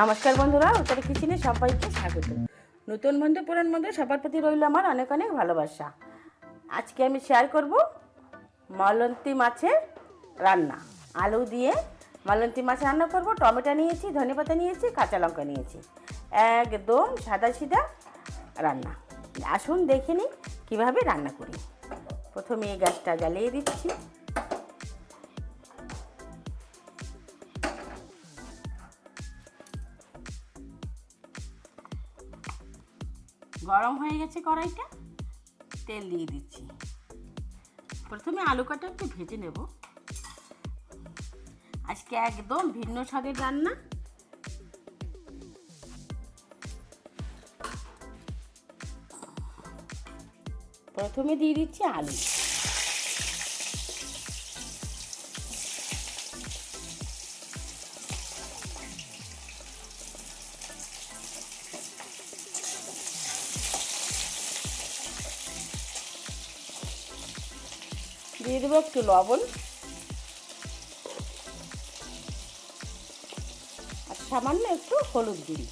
নমস্কার বন্ধুরা, উত্তর কিচেনে সবাইকে স্বাগত। নতুন বন্ধু পুরান বন্ধু সবার প্রতি রইল আমার অনেক অনেক ভালোবাসা। আজকে আমি শেয়ার করব মলন্তি মাছের রান্না। আলু দিয়ে মলন্তি মাছ রান্না করব। টমেটো নিয়েছি, ধনেপাতা নিয়েছি, কাঁচা লঙ্কা নিয়েছি। একদম সাদা সিধা রান্না। আসুন দেখে নিই কীভাবে রান্না করি। প্রথমে এই গ্যাসটা জ্বালিয়ে দিচ্ছি। গরম হয়ে গেছে কড়াইটা, তেল দিয়ে দিচ্ছি। প্রথমে আলু কাটা একটু ভেজে নেব। আজকে একদম ভিন্ন স্বাদের রান্না। প্রথমে দিয়ে দিচ্ছি আলু। দিয়ে দেবো একটু লবণ আর সামান্য একটু হলুদ গুঁড়ি।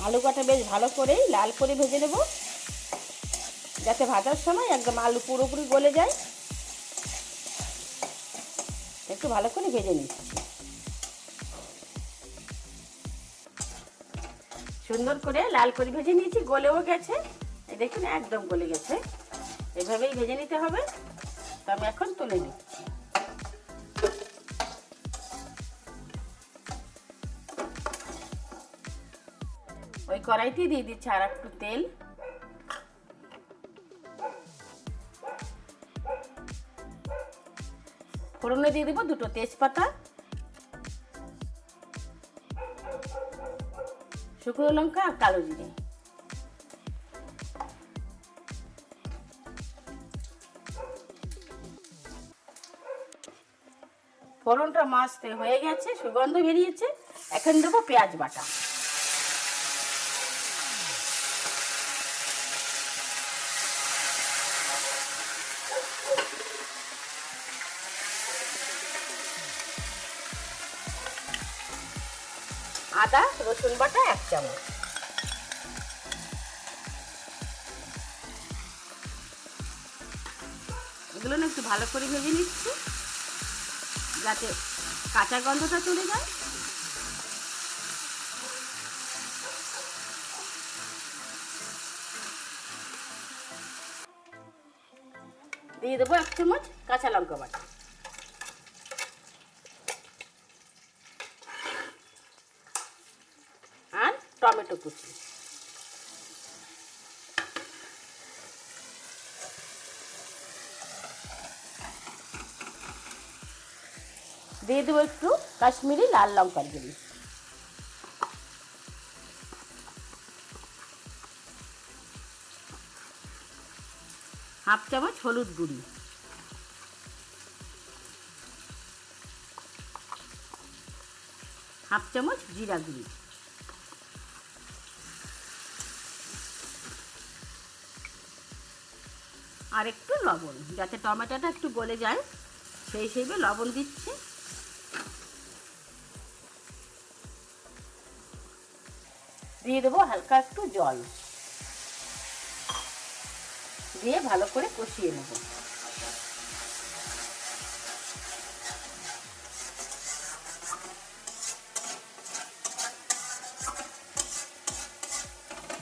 আলু কাটা বেশ ভালো করেই লাল করে ভেজে নেব, যাতে ভাজার সময় একদম আলু পুরোপুরি গলে যায়। একটু ভালো করে ভেজে নিচ্ছি। সুন্দর করে লাল করে ভেজে নিয়েছি, গলেও গেছে। এই দেখুন একদম গলে গেছে। এভাবেই ভেজে নিতে হবে। তো আমি এখন তুলে নিচ্ছি। ওই কড়াইতে দিয়ে দিচ্ছি আর একটু তেল। ফোড়নে দিয়ে দেবো দুটো তেজপাতা, শুকনো লঙ্কা আর কালো জিরে। ফোড়নটা মাছতে হয়ে গেছে, সুগন্ধ বেরিয়েছে। এখন দেবো পেঁয়াজ বাটা। আদা রসুন বাটা 1 চামচ। এগুলো না একটু ভালো করে ভেজে নিচ্ছি, যাতে কাঁচা গন্ধটা চলে যায়। দিয়ে দেবো 1 চামচ কাঁচা লঙ্কা বাটা আর টমেটো কুচি। দিয়ে দেবো একটু কাশ্মীরি লাল লঙ্কার গুঁড়ি। হাফ চামচ হলুদ গুঁড়ি। হাফ চামচ জিরা গুঁড়ি। আর একটু লবণ, যাতে টমেটোটা একটু গলে যায় সেই হিসেবে লবণ দিচ্ছি। দিয়ে দেবো হালকা একটু জল, দিয়ে ভালো করে কষিয়ে নেব।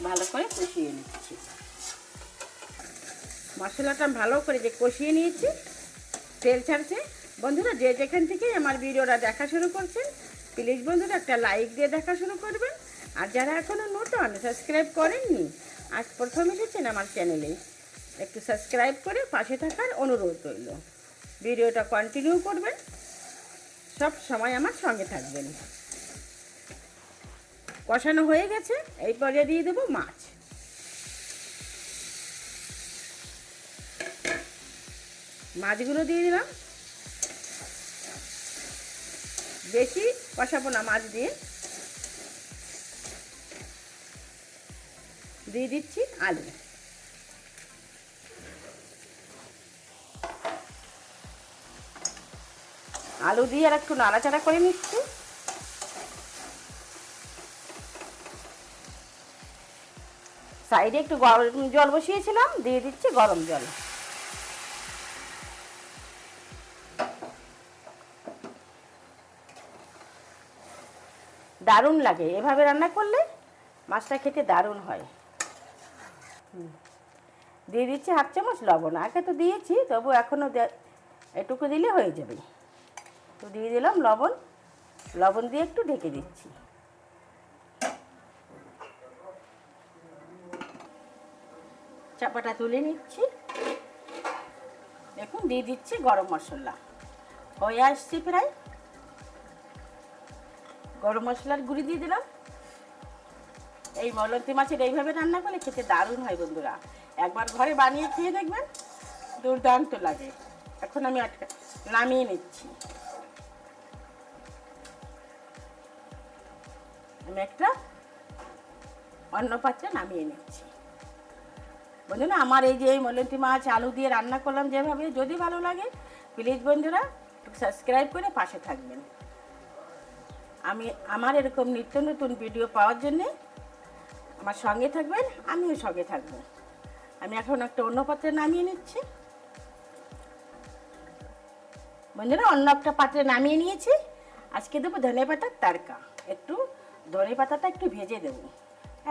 ভালো করে কষিয়ে নিচ্ছি। মশলাটা ভালো করে যে কষিয়ে নিয়েছি, তেল ছাড়ছে। বন্ধুরা যে যেখান থেকে আমার ভিডিওটা দেখা শুরু করছেন, প্লিজ বন্ধুরা একটা লাইক দিয়ে দেখা শুরু করবেন। আর যারা এখনও নতুন সাবস্ক্রাইব করেননি, আজ প্রথম এসেছেন আমার চ্যানেলে, একটু সাবস্ক্রাইব করে পাশে থাকার অনুরোধ রইল। ভিডিওটা কন্টিনিউ করবেন, সব সময় আমার সঙ্গে থাকবেন। কষানো হয়ে গেছে, এই পর্যায়ে দিয়ে দেবো মাছ। মাছগুলো দিয়ে দিলাম। বেশি কষাবো না মাছ দিয়ে। দিয়ে দিচ্ছি আলু। আলু দিয়ে আর একটু নাড়াচাড়া করে নিচ্ছি। সাইডে একটু গরম জল বসিয়েছিলাম, দিয়ে দিচ্ছি গরম জল। দারুণ লাগে এভাবে রান্না করলে, মাছটা খেতে দারুণ হয়। দিয়ে দিচ্ছি 1/2 চামচ লবণ। আগে তো দিয়েছি, তবু এখনও এটুকু দিলে হয়ে যাবে। তো দিয়ে দিলাম লবণ। লবণ দিয়ে একটু ঢেকে দিচ্ছি। চাপাটা তুলে নিচ্ছি। দেখুন দিয়ে দিচ্ছি গরম মশলা। হয়ে আসছে প্রায়। গরম মশলার গুঁড়ি দিয়ে দিলাম। এই মলন্তি মাছের এইভাবে রান্না করলে খেতে দারুণ হয় বন্ধুরা। একবার ঘরে বানিয়ে খেয়ে দেখবেন, দুর্দান্ত লাগে। এখন আমি নামিয়ে নিচ্ছি। আমি একটা অন্য পাত্রে নামিয়ে নিচ্ছি। বন্ধুরা, আমার এই যে মলন্তি মাছ আলু দিয়ে রান্না করলাম যেভাবে, যদি ভালো লাগে প্লিজ বন্ধুরা সাবস্ক্রাইব করে পাশে থাকবেন। আমার এরকম নিত্য নতুন ভিডিও পাওয়ার জন্যে আমার সঙ্গে থাকবেন, আমিও সঙ্গে থাকবো। আমি এখন একটা অন্য পাত্রে নামিয়ে নিচ্ছি। বন্ধুরা, অন্য একটা পাত্রে নামিয়ে নিয়েছি। আজকে দেবো ধনে পাতার তড়কা। একটু ধনে পাতাটা একটু ভেজে দেবো।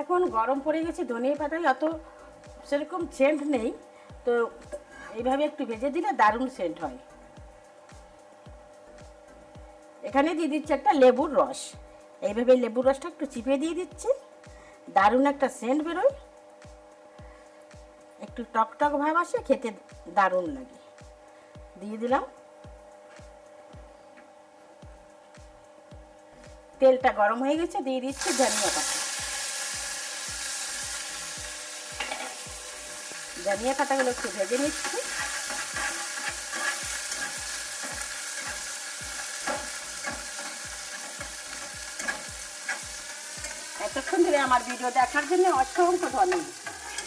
এখন গরম পড়ে গেছে, ধনে পাতায় অত সেরকম সেন্ট নেই, তো এইভাবে একটু ভেজে দিলে দারুণ সেন্ট হয়। এখানে দিয়ে দিচ্ছি একটা লেবুর রস। এইভাবে লেবুর রসটা একটু চিপে দিয়ে দিচ্ছি, দারুণ একটা সেন্ট বেরোয়। একটু টক টক ভাব আসে, খেতে দারুণ লাগে। দিয়ে দিলাম। তেলটা গরম হয়ে গেছে, দিয়ে দিচ্ছি ধনিয়া পাতা। ধনিয়া পাতাগুলো একটু ভেজে নিচ্ছি। এতক্ষণ ধরে আমার ভিডিও দেখার জন্য অসংখ্য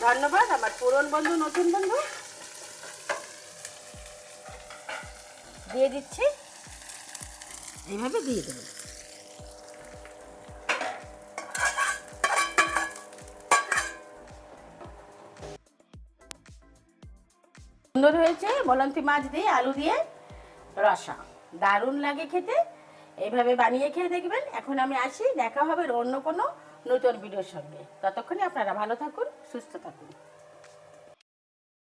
ধন্যবাদ। আমার পুরনো বন্ধু, নতুন বন্ধু, দিয়ে দিচ্ছি। এইভাবে দিয়ে দেবো। সুন্দর হয়েছে মলন্তি মাছ দিয়ে আলু দিয়ে রসা, দারুণ লাগে খেতে। এইভাবে বানিয়ে খেয়ে দেখবেন। এখন আমি আসি, দেখা হবে অন্য কোনো নতুন ভিডিওর সঙ্গে। ততক্ষণে আপনারা ভালো থাকুন, সুস্থ থাকুন।